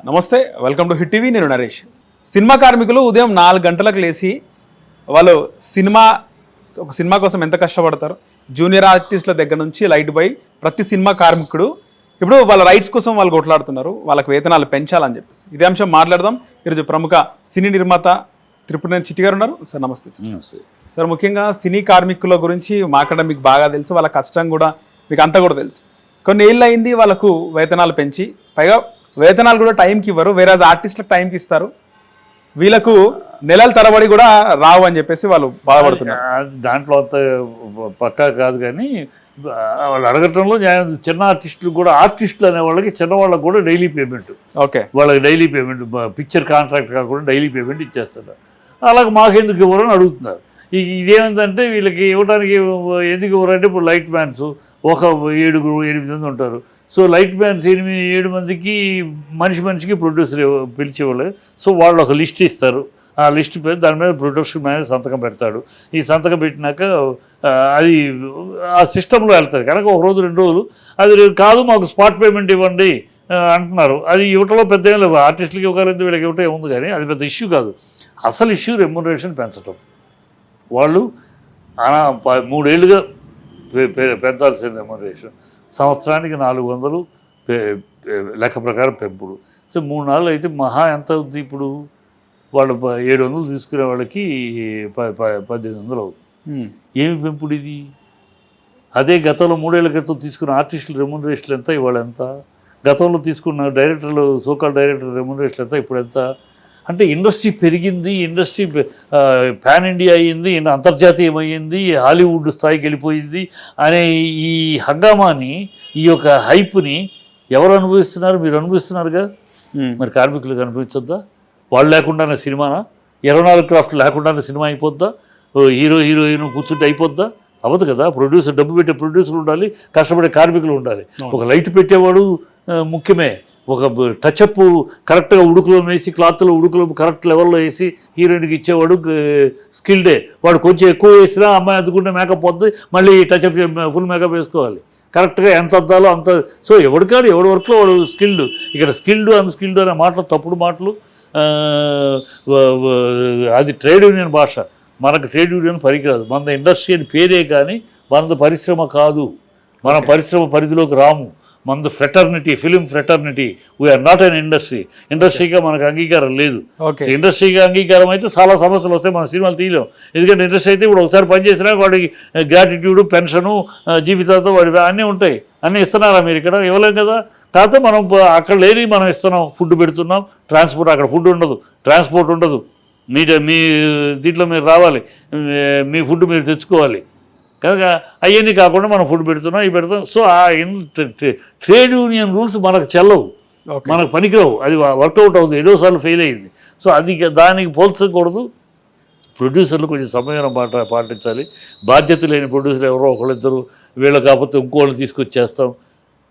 నమస్తే, welcome to hit TV. నేను Naresh. Cinema కార్మికులు ఉదయం 4 గంటలకు లేచి వాళ్ళు ఒక సినిమా కోసం ఎంత కష్టపడతారు. జూనియర్ ఆర్టిస్టుల దగ్గర నుంచి లైట్ బాయ్ ప్రతి సినిమా కార్మికుడు ఇప్పుడు వాళ్ళ రైట్స్ కోసం వాళ్ళు కొట్లాడుతున్నారు. వాళ్ళకి వేతనాలు పెంచాలని చెప్పేసి ఇదే అంశం మాట్లాడదాం. ఈరోజు ప్రముఖ సినీ నిర్మాత త్రిపురనేని చిట్టి గారు ఉన్నారు. సార్ నమస్తే. సార్, ముఖ్యంగా సినీ కార్మికుల గురించి మాట్లాడడం మీకు బాగా తెలుసు, వాళ్ళ కష్టం కూడా మీకు అంతా కూడా తెలుసు. కొన్ని ఏళ్ళు అయింది వాళ్ళకు వేతనాలు పెంచి, పైగా వేతనాలు కూడా టైంకి ఇవ్వరు, వేరే ఆర్టిస్టులకు టైంకి ఇస్తారు. వీళ్ళకు నెలల తరబడి కూడా రావు అని చెప్పేసి వాళ్ళు బాధపడుతున్నారు. దాంట్లో అంత పక్కా కాదు, కానీ వాళ్ళు అడగటంలో చిన్న ఆర్టిస్టులు కూడా, ఆర్టిస్టులు అనే వాళ్ళకి చిన్నవాళ్ళకి కూడా డైలీ పేమెంట్. ఓకే, వాళ్ళకి డైలీ పేమెంట్, పిక్చర్ కాంట్రాక్ట్ కాకుండా డైలీ పేమెంట్ ఇచ్చేస్తారు. అలాగే మాకెందుకు ఇవ్వరు అని అడుగుతున్నారు. ఇదేంటంటే వీళ్ళకి ఇవ్వడానికి ఎందుకు ఇవ్వరంటే, ఇప్పుడు లైట్ మ్యాన్స్ ఒక 7-8 మంది ఉంటారు. సో లైట్ మ్యాన్స్ 7 మందికి మనిషికి ప్రొడ్యూసర్ పిలిచేవాళ్ళు. సో వాళ్ళు ఒక లిస్ట్ ఇస్తారు. ఆ లిస్ట్ పేరు దాని మీద ప్రొడక్షన్ మేనేజర్ సంతకం పెడతాడు. ఈ సంతకం పెట్టినాక అది ఆ సిస్టంలో వెళ్తుంది. కనుక 1 రోజు 2 రోజులు అది కాదు, మాకు స్పాట్ పేమెంట్ ఇవ్వండి అంటున్నారు. అది ఇవ్వటంలో పెద్ద ఏం లేవు. ఆర్టిస్టులకి ఇవ్వగలిగితే వీళ్ళకి ఇవ్వటం ఏముంది, కానీ అది పెద్ద ఇష్యూ కాదు. అసలు ఇష్యూ రెమ్యునరేషన్ పెంచడం. వాళ్ళు 3 ఏళ్ళుగా పెంచాల్సిన రెమ్యునరేషన్ సంవత్సరానికి 400 లెక్క ప్రకారం పెంపుడు. సో 3 అయితే మహా ఎంత అవుతుంది? ఇప్పుడు వాళ్ళు 700 తీసుకునే వాళ్ళకి 1800 అవుతుంది. ఏమి పెంపుడు ఇది? అదే గతంలో 3 ఏళ్ల క్రితం తీసుకున్న ఆర్టిస్టుల రెమ్యునరేషన్ ఎంత, ఇవాళ ఎంత? గతంలో తీసుకున్న డైరెక్టర్లు, సోకాల్ డైరెక్టర్ రెమ్యునరేషన్ ఎంత, ఇప్పుడు ఎంత? అంటే ఇండస్ట్రీ పెరిగింది, ఇండస్ట్రీ పాన్ ఇండియా అయ్యింది, అంతర్జాతీయం అయ్యింది, హాలీవుడ్ స్థాయికి వెళ్ళిపోయింది అనే ఈ హంగామాని, ఈ యొక్క హైప్ని ఎవరు అనుభవిస్తున్నారు? మీరు అనుభవిస్తున్నారుగా. మరి కార్మికులకు అనిపించొద్దా? వాళ్ళు లేకుండానే సినిమానా? 24 క్రాఫ్ట్ లేకుండానే సినిమా అయిపోద్దా? హీరోయిన్ కూర్చుంటే అయిపోద్దా? అవ్వదు కదా. ప్రొడ్యూసర్, డబ్బు పెట్టే ప్రొడ్యూసర్ ఉండాలి, కష్టపడే కార్మికులు ఉండాలి. ఒక లైట్ పెట్టేవాడు ముఖ్యమే, ఒక టచ్అప్ కరెక్ట్గా ఉడుకులో వేసి, క్లాత్లో ఉడుకులో కరెక్ట్ లెవెల్లో వేసి హీరోయిన్కి ఇచ్చేవాడు స్కిల్డే. వాడు కొంచెం ఎక్కువ వేసినా అమ్మాయి అందుకుంటే మేకప్ వద్దు, మళ్ళీ టచ్అప్ ఫుల్ మేకప్ వేసుకోవాలి. కరెక్ట్గా ఎంత అద్దాలో అంత. సో ఎవరికాడు ఎవరి వర్క్లో వాడు స్కిల్డ్. ఇక్కడ స్కిల్డ్ అన్స్కిల్డ్ అనే మాటలు తప్పుడు మాటలు. అది ట్రేడ్ యూనియన్ భాష. మనకు ట్రేడ్ యూనియన్ పనికిరాదు. మన ఇండస్ట్రీ అని పేరే కానీ మనది పరిశ్రమ కాదు. మన పరిశ్రమ పరిధిలోకి రాము. మనది fraternity, film fraternity. We're not an industry. ఇండస్ట్రీగా మనకు అంగీకారం లేదు. ఇండస్ట్రీగా అంగీకారం అయితే చాలా సమస్యలు వస్తాయి, మన సినిమాలు తీయలేం. ఎందుకంటే ఇండస్ట్రీ అయితే ఇప్పుడు ఒకసారి పనిచేసినా వాడికి గ్రాటిట్యూడ్, పెన్షను, జీవితాలతో వాడి అన్నీ ఉంటాయి. అన్నీ ఇస్తున్నారా మీరు? ఇక్కడ ఇవ్వలేం కదా. కాకపోతే మనం అక్కడ లేని మనం ఇస్తున్నాం, ఫుడ్ పెడుతున్నాం, ట్రాన్స్పోర్ట్. అక్కడ ఫుడ్ ఉండదు, ట్రాన్స్పోర్ట్ ఉండదు. మీ దీంట్లో మీరు రావాలి, మీ ఫుడ్ మీరు తెచ్చుకోవాలి. కనుక అవన్నీ కాకుండా మనం ఫుడ్ పెడుతున్నాం, ఇవి పెడుతున్నాం. సో ఆ ట్రేడ్ యూనియన్ రూల్స్ మనకు చెల్లవు, మనకు పనికిరావు. అది వర్కౌట్ అవుతుంది, ఎన్నోసార్లు ఫెయిల్ అయింది. సో అది దానికి పోల్చకూడదు. ప్రొడ్యూసర్లు కొంచెం సమయం పాటించాలి. బాధ్యత లేని ప్రొడ్యూసర్ ఎవరో ఒకళ్ళిద్దరు, వీళ్ళు కాకపోతే ఇంకోళ్ళు తీసుకొచ్చేస్తాం,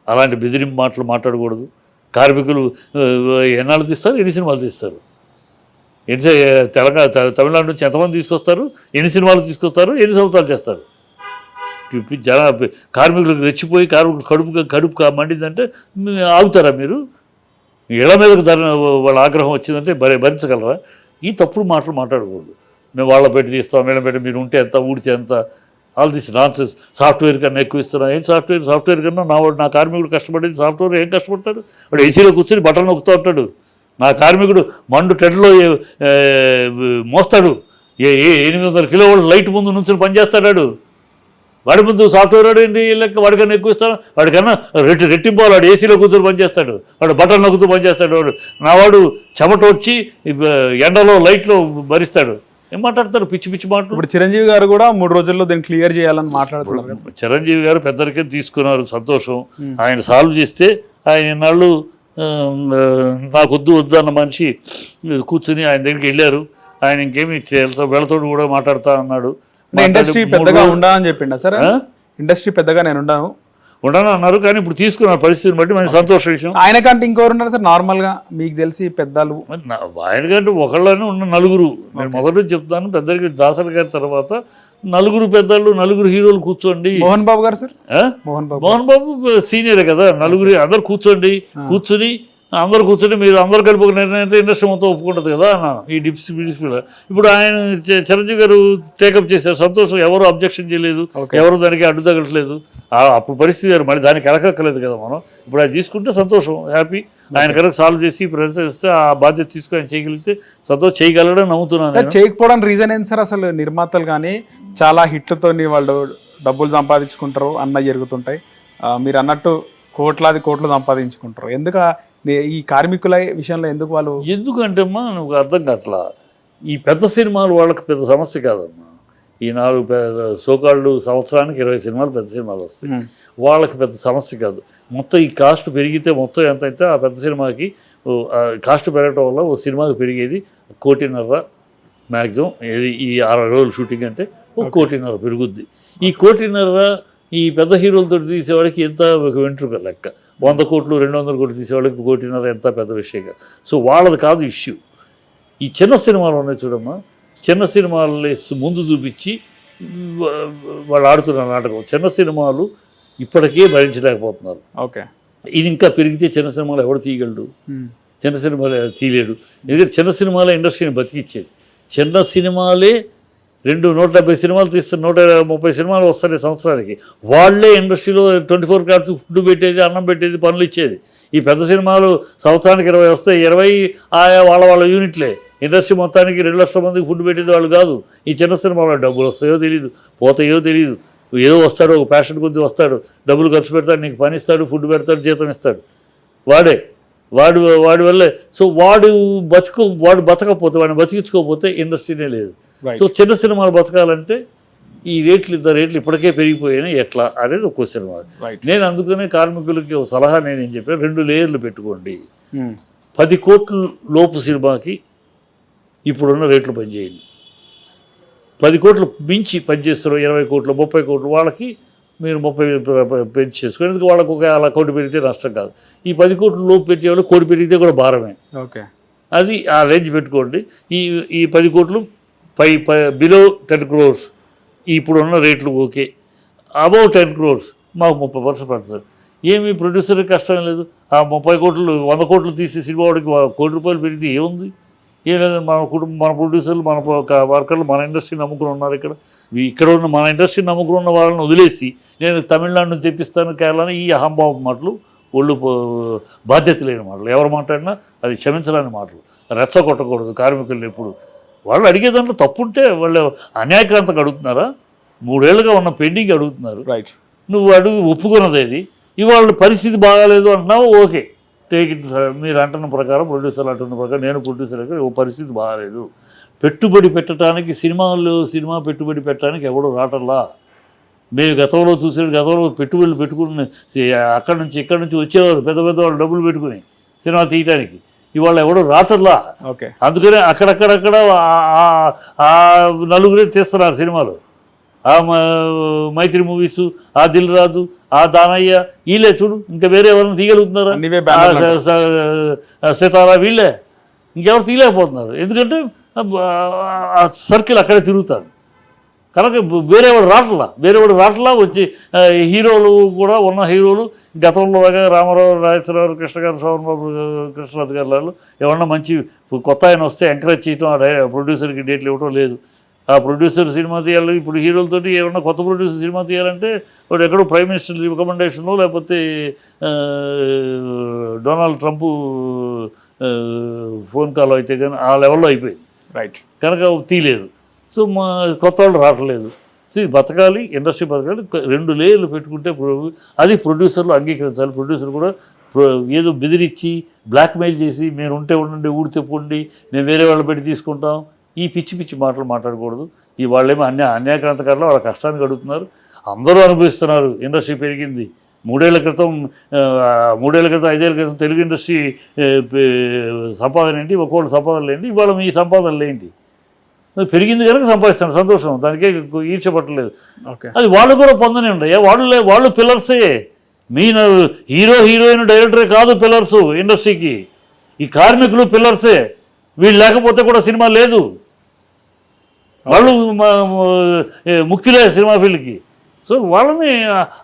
అలాంటి బెదిరింపు మాటలు మాట్లాడకూడదు. కార్మికులు ఎన్నాళ్ళు తీస్తారు, ఎన్ని సినిమాలు తీస్తారు? తమిళనాడు నుంచి ఎంతమంది తీసుకొస్తారు, ఎన్ని సినిమాలు తీసుకొస్తారు, ఎన్ని సంవత్సరాలు చేస్తారు? కార్మికులకు రెచ్చిపోయి కార్మికులు కడుపు మండిందంటే ఆగుతారా మీరు? ఇళ్ల మీదకు వాళ్ళ ఆగ్రహం వచ్చిందంటే భరించగలరా? ఈ తప్పుడు మాటలు మాట్లాడకూడదు. మేము వాళ్ళ పెట్టి తీస్తాం, వీళ్ళ పెట్టి మీరు ఉంటే ఎంత, ఊడితే ఎంత, ఆల్ దిస్ నాన్సెన్స్. సాఫ్ట్వేర్ కన్నా ఎక్కువ ఇస్తున్నా. ఏం సాఫ్ట్వేర్ కన్నా నా కార్మికుడు కష్టపడేది సాఫ్ట్వేర్ ఏం కష్టపడతాడు? వాడు ఏసీలో కూర్చొని బట్టలు నొక్కుతూ ఉంటాడు. నా కార్మికుడు మండు టెడ్లో మోస్తాడు, 800 కిలోవాళ్ళు లైట్ ముందు నుంచి పనిచేస్తాడు. వాడి ముందు సాఫ్ట్వేర్ వాడు ఏంటి లెక్క, వాడికన్నా ఎక్కువ ఇస్తాడు. వాడికన్నా రెట్టింపు వాడు ఏసీలో కూర్చొని పనిచేస్తాడు, వాడు బట్టలు నొక్కుతూ పనిచేస్తాడు. వాడు చెమట వచ్చి ఎండలో లైట్లో భరిస్తాడు. ఏం మాట్లాడతారు? పిచ్చి పిచ్చి మాటలు. ఇప్పుడు చిరంజీవి గారు కూడా 3 రోజుల్లో దీన్ని క్లియర్ చేయాలని మాట్లాడుతున్నారు. చిరంజీవి గారు పెద్దరికే తీసుకున్నారు, సంతోషం. ఆయన సాల్వ్ చేస్తే, ఆయన ఇన్నాళ్ళు నాకు వద్దు అన్న మనిషి కూర్చుని ఆయన దగ్గరికి వెళ్ళారు. ఆయన ఇంకేమి వీళ్ళతో కూడా మాట్లాడుతా అన్నాడు. ఇండస్ట్రీ పెద్దగా ఉండని చెప్పిండా సార్? ఇండస్ట్రీ పెద్దగా నేను ఉండను అన్నారు, కానీ ఇప్పుడు తీసుకున్న పరిస్థితిని బట్టి మంచి సంతోష విషయం. ఆయన కంటే ఇంకెవరు ఉన్నారు సార్ నార్మల్గా మీకు తెలిసి పెద్దలు? ఆయన కంటే ఒకళ్ళని ఉన్న 4. నేను మొదటి చెప్తాను, పెద్దలకి దాసరి గారి తర్వాత 4 పెద్దలు, 4 హీరోలు కూర్చోండి. మోహన్ బాబు గారు సార్? మోహన్ బాబు సీనియరే కదా. 4 అందరు కూర్చోండి, కూర్చుని అందరు కూర్చొని మీరు అందరు కలిపి ఒక నిర్ణయం అయితే ఇండస్ట్రీ మొత్తం ఒప్పుకుంటుంది కదా అన్నాను ఈ డిస్ప్యూట్. ఇప్పుడు ఆయన చిరంజీవి గారు టేకప్ చేశారు, సంతోషం, ఎవరు అబ్జెక్షన్ చేయలేదు, ఎవరు దానికి అడ్డు తగ్గట్లేదు. అప్పుడు పరిస్థితి గారు మళ్ళీ దానికి ఎలకక్కలేదు కదా మనం. ఇప్పుడు అది తీసుకుంటే సంతోషం, హ్యాపీ. ఆయన కనుక సాల్వ్ చేసి ప్రయత్నిస్తే ఆ బాధ్యత తీసుకొని ఆయన చేయగలిగితే సంతోషం, చేయగలడని నమ్ముతున్నాను. చేయకపోవడానికి రీజన్ ఏంటి సార్? అసలు నిర్మాతలు కానీ చాలా హిట్లతో వాళ్ళు డబ్బులు సంపాదించుకుంటారు అన్న జరుగుతుంటాయి, మీరు అన్నట్టు కోట్లు సంపాదించుకుంటారు. ఎందుకు ఈ కార్మికుల విషయంలో ఎందుకు వాళ్ళు? ఎందుకంటే అమ్మా నువ్వు అర్థం కావట్లా, ఈ పెద్ద సినిమాలు వాళ్ళకి పెద్ద సమస్య కాదమ్మా. ఈ 4 సోకాళ్ళు సంవత్సరానికి 20 సినిమాలు పెద్ద సినిమాలు వస్తాయి, వాళ్ళకి పెద్ద సమస్య కాదు. మొత్తం ఈ కాస్ట్ పెరిగితే మొత్తం ఎంత అయితే ఆ పెద్ద సినిమాకి కాస్ట్ పెరగటం వల్ల ఓ సినిమాకి పెరిగేది 1.5 కోటి మ్యాక్సిమం. ఈ 60 రోజులు షూటింగ్ అంటే 1.5 కోటి పెరుగుద్ది. ఈ 1.5 కోటి ఈ పెద్ద హీరోలతో తీసేవాడికి ఎంత ఒక వెంట్రుక లెక్క. 100 కోట్లు 200 కోట్లు తీసేవాళ్ళకి 1.5 కోటి ఎంత పెద్ద విషయంగా. సో వాళ్ళది కాదు ఇష్యూ. ఈ చిన్న సినిమాలు ఉన్నాయి చూడమ్మా, చిన్న సినిమాలని ముందు చూపించి వాళ్ళు ఆడుతున్న నాటకం. చిన్న సినిమాలు ఇప్పటికే భరించలేకపోతున్నారు. ఓకే, ఇది ఇంకా పెరిగితే చిన్న సినిమాలు ఎవడు తీయగలడు? చిన్న సినిమాలు తీయలేడు. ఎందుకంటే చిన్న సినిమాలే ఇండస్ట్రీని బతికిచ్చేది. చిన్న సినిమాలే 170 సినిమాలు తీస్తారు, 130 సినిమాలు వస్తాయి సంవత్సరానికి. వాళ్ళే ఇండస్ట్రీలో 24 hours ఫుడ్ పెట్టేది, అన్నం పెట్టేది, పనులు ఇచ్చేది. ఈ పెద్ద సినిమాలు సంవత్సరానికి 20 వస్తాయి, 20 ఆయా వాళ్ళ యూనిట్లే. ఇండస్ట్రీ మొత్తానికి 2 లక్షల మందికి ఫుడ్ పెట్టేది వాళ్ళు కాదు. ఈ చిన్న సినిమాలో డబ్బులు వస్తాయో తెలియదు, పోతాయో తెలియదు. ఏదో వస్తాడు, ఒక ప్యాషన్ కొద్ది వస్తాడు, డబ్బులు ఖర్చు పెడతాడు, నీకు పని ఇస్తాడు, ఫుడ్ పెడతాడు, జీతం ఇస్తాడు. వాడి వల్లే. సో వాడు బతకపోతే, వాడిని బతికించుకోకపోతే ఇండస్ట్రీనే లేదు. సో చిన్న సినిమాలు బతకాలంటే ఈ రేట్లు ఇప్పటికే పెరిగిపోయాయి, ఎట్లా అనేది ఒక క్వశ్చన్. నేను అందుకనే కార్మికులకి ఒక సలహా నేనేం చెప్పాను, 2 లేయర్లు పెట్టుకోండి. 10 కోట్ల లోపు సినిమాకి ఇప్పుడున్న రేట్లు పనిచేయండి. 10 కోట్లు మించి పనిచేస్తారు, 20 కోట్లు 30 కోట్లు వాళ్ళకి మీరు 30 పెంచి చేసుకోండి. ఎందుకు వాళ్ళకు ఒక 1 కోటి పెరిగితే నష్టం కాదు. ఈ 10 కోట్ల లోపు పెట్టేవాళ్ళు 1 కోటి పెరిగితే కూడా భారమే. ఓకే, అది ఆ రేంజ్ పెట్టుకోండి. ఈ 10 కోట్లు బిలో 10 crores ఇప్పుడున్న రేట్లు ఓకే. అబౌవ్ 10 crores మాకు 30% పడుతుంది. ఏమి ప్రొడ్యూసర్కి కష్టం లేదు. ఆ 30 కోట్లు 100 కోట్లు తీసి సినిమా వాడికి 1 కోటి రూపాయలు పెరిగితే ఏముంది? ఏం లేదు. మన కుటుంబం, మన ప్రొడ్యూసర్లు, మన వర్కర్లు మన ఇండస్ట్రీ నమ్ముకుని ఉన్నారు. ఇక్కడ ఉన్న మన ఇండస్ట్రీ నమ్ముకుని ఉన్న వాళ్ళని వదిలేసి నేను తమిళనాడు నుంచి తెప్పిస్తాను, కేరళ, ఈ అహంభావం మాటలు, ఒళ్ళు బాధ్యత లేని మాటలు. ఎవరు మాట్లాడినా అది క్షమించలేని మాటలు. రెచ్చగొట్టకూడదు కార్మికులను ఎప్పుడు. వాళ్ళు అడిగే దాంట్లో తప్పుంటే వాళ్ళు అన్యాయక్రాంతకు అడుగుతున్నారా? 3 ఏళ్ళుగా ఉన్న పెండింగ్ అడుగుతున్నారు. రైట్, నువ్వు ఒప్పుకున్నది అది. ఇవాళ పరిస్థితి బాగాలేదు అంటున్నావు, ఓకే, టేక్ ఇట్. మీరు అంటున్న ప్రకారం, ప్రొడ్యూసర్లు అంటున్న ప్రకారం, నేను ప్రొడ్యూసర్ ఓ పరిస్థితి బాగాలేదు. పెట్టుబడి పెట్టడానికి సినిమా పెట్టుబడి పెట్టడానికి ఎవడు రాటల్లా. మేము గతంలో పెట్టుబడులు పెట్టుకుని అక్కడి నుంచి ఇక్కడి నుంచి వచ్చేవారు పెద్ద వాళ్ళు డబ్బులు పెట్టుకుని సినిమా తీయడానికి. ఇవాళ ఎవడో రాటర్లా. ఓకే, అందుకనే అక్కడక్కడ నలుగురే తీస్తున్నారు సినిమాలు. ఆ మైత్రి మూవీస్, ఆ దిల్ రాజు, ఆ దానయ్య, వీళ్ళే చూడు. ఇంకా వేరే ఎవరైనా తీయగలుగుతున్నారా? సితారా, వీళ్ళే. ఇంకెవరు తీయలేకపోతున్నారు. ఎందుకంటే సర్కిల్ అక్కడే తిరుగుతారు కనుక. వేరేవాడు రాట్లా వచ్చి హీరోలు కూడా ఉన్న హీరోలు గతంలో రామారావు, రాజేశ్వరరావు, కృష్ణ గారు, శోభన్ బాబు, కృష్ణరాజు గారు వాళ్ళు ఎవరన్నా మంచి కొత్త ఆయన వస్తే ఎంకరేజ్ చేయటం, ఆ ప్రొడ్యూసర్కి డేట్లు ఇవ్వటం లేదు. ఆ ప్రొడ్యూసర్ సినిమా తీయాలి. ఇప్పుడు హీరోలతోటి ఏమన్నా కొత్త ప్రొడ్యూసర్ సినిమా తీయాలంటే వాడు ఎక్కడో ప్రైమ్ మినిస్టర్ రికమెండేషన్లో లేకపోతే డొనాల్డ్ ట్రంప్ ఫోన్ కాల్ అయితే కానీ ఆ లెవెల్లో అయిపోయింది. రైట్, కనుక తీయలేదు. సో మా కొత్త వాళ్ళు రావట్లేదు. సో ఇది బతకాలి, ఇండస్ట్రీ బతకాలి. 2 లేయర్లు పెట్టుకుంటే అది ప్రొడ్యూసర్లు అంగీకరించాలి. ప్రొడ్యూసర్ కూడా ఏదో బెదిరించి బ్లాక్మెయిల్ చేసి మీరు ఉండండి, ఊడితే పొండి, మేము వేరే వాళ్ళు పెట్టి తీసుకుంటాం, ఈ పిచ్చి మాటలు మాట్లాడకూడదు. ఈ వాళ్ళేమో అన్యాయక్రాంతకారులు వాళ్ళ కష్టానికి అడుగుతున్నారు. అందరూ అనుభవిస్తున్నారు. ఇండస్ట్రీ పెరిగింది. 3 ఏళ్ల క్రితం 5 ఏళ్ళ క్రితం తెలుగు ఇండస్ట్రీ సంపాదన ఏంటి, ఒక్కోళ్ళ సంపాదనలు ఏంటి, ఇవాళ మీ సంపాదనలు ఏంటి? పెరిగింది కనుక సంపాదిస్తాను, సంతోషం, దానికే ఈర్చపట్టలేదు. అది వాళ్ళు కూడా పొందనే ఉండయా. వాళ్ళు పిల్లర్సే. మీ హీరోయిన్ డైరెక్టరే కాదు పిల్లర్సు ఇండస్ట్రీకి. ఈ కార్మికులు పిల్లర్సే. వీళ్ళు లేకపోతే కూడా సినిమా లేదు. వాళ్ళు ముఖ్యులే సినిమా ఫీల్డ్కి. సో వాళ్ళని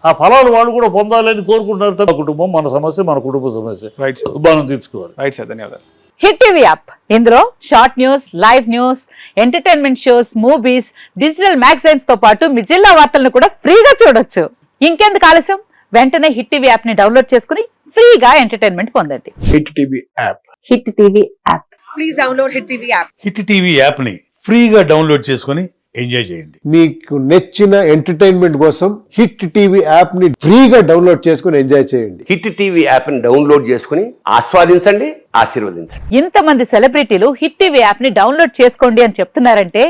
ఆ ఫలాలు వాళ్ళు కూడా పొందాలని కోరుకుంటారు. తప్ప కుటుంబం మన సమస్య, మన కుటుంబ సమస్య రైట్ సార్, మనం తీర్చుకోవాలి. రైట్ సార్, ధన్యవాదాలు. హిట్ టీవీ యాప్, ఇందులో short news, live news, entertainment shows, movies, digital magazines తో పాటు మీ జిల్లా వార్తలను కూడా ఫ్రీగా చూడొచ్చు. ఇంకెందుకు ఆలస్యం, వెంటనే హిట్ టీవీ యాప్ ని డౌన్లోడ్ చేసుకుని ఫ్రీగా ఎంటర్టైన్మెంట్ పొందండి. Hit TV app. Hit TV app. Please download Hit TV app. Hit TV యాప్ని ఫ్రీగా డౌన్లోడ్ చేసుకొని ఎంజాయ్ చేయండి. మీకు నచ్చిన ఎంటర్టైన్మెంట్ కోసం హిట్ టీవీ యాప్ ని ఫ్రీగా డౌన్లోడ్ చేసుకుని ఎంజాయ్ చేయండి. హిట్ టీవీ యాప్ని డౌన్లోడ్ చేసుకుని ఆస్వాదించండి, ఆశీర్వదించండి. ఇంతమంది సెలబ్రిటీలు హిట్ టీవీ యాప్ ని డౌన్లోడ్ చేసుకోండి అని చెప్తున్నారంటే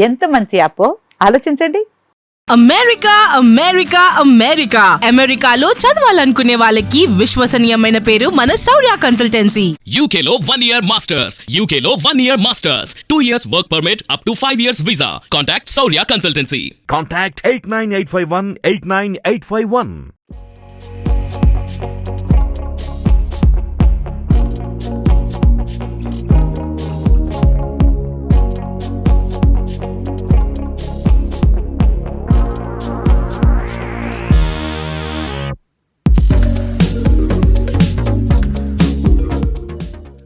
ఎంత మంచి యాప్ ఆలోచించండి. అమెరికా అమెరికా అమెరికా అమెరికాలో చదవాలనుకునే వాళ్ళకి విశ్వసనీయమైన పేరు మన శౌర్య కన్సల్టెన్సీ. UK లో 1 year masters, UK లో 1 year masters, 2 years work permit up to 5 years visa. Contact Saurya Consultancy. Contact 89851 89851.